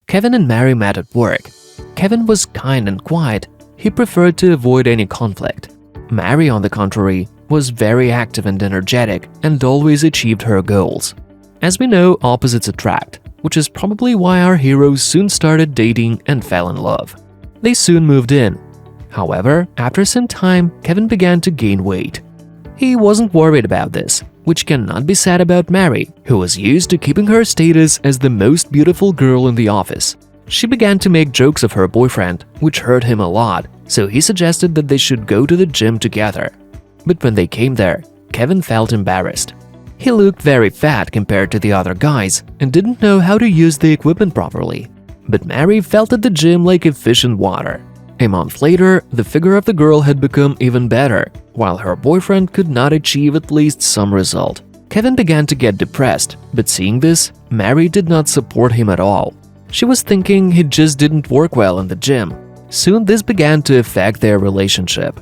Kevin and Mary met at work. Kevin was kind and quiet. He preferred to avoid any conflict. Mary, on the contrary, was very active and energetic and always achieved her goals. As we know, opposites attract, which is probably why our heroes soon started dating and fell in love. They soon moved in. However, after some time, Kevin began to gain weight. He wasn't worried about this, which cannot be said about Mary, who was used to keeping her status as the most beautiful girl in the office. She began to make jokes of her boyfriend, which hurt him a lot, so he suggested that they should go to the gym together. But when they came there, Kevin felt embarrassed. He looked very fat compared to the other guys and didn't know how to use the equipment properly. But Mary felt at the gym like efficient water. A month later, the figure of the girl had become even better, while her boyfriend could not achieve at least some result. Kevin began to get depressed, but seeing this, Mary did not support him at all. She was thinking he just didn't work well in the gym. Soon this began to affect their relationship.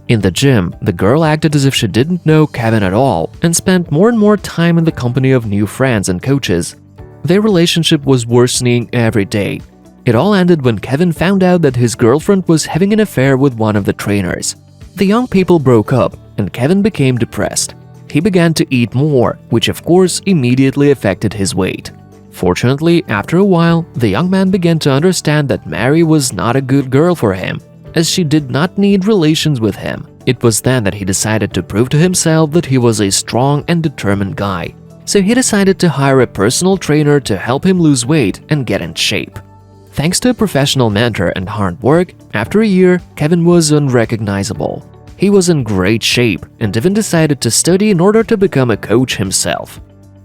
In the gym, the girl acted as if she didn't know Kevin at all and spent more and more time in the company of new friends and coaches. Their relationship was worsening every day. It all ended when Kevin found out that his girlfriend was having an affair with one of the trainers. The young people broke up and Kevin became depressed. He began to eat more, which of course immediately affected his weight. Fortunately, after a while, the young man began to understand that Mary was not a good girl for him, as she did not need relations with him. It was then that he decided to prove to himself that he was a strong and determined guy. So he decided to hire a personal trainer to help him lose weight and get in shape. Thanks to a professional mentor and hard work, after a year, Kevin was unrecognizable. He was in great shape and even decided to study in order to become a coach himself.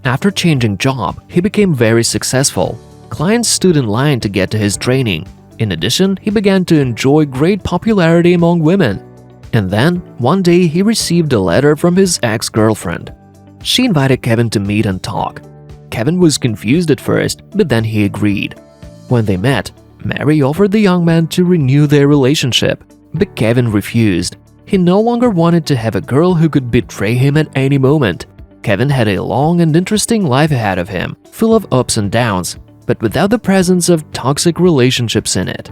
After changing job, he became very successful. Clients stood in line to get to his training. In addition, he began to enjoy great popularity among women. And then, one day he received a letter from his ex-girlfriend. She invited Kevin to meet and talk. Kevin was confused at first, but then he agreed. When they met, Mary offered the young man to renew their relationship, but Kevin refused. He no longer wanted to have a girl who could betray him at any moment. Kevin had a long and interesting life ahead of him, full of ups and downs, but without the presence of toxic relationships in it.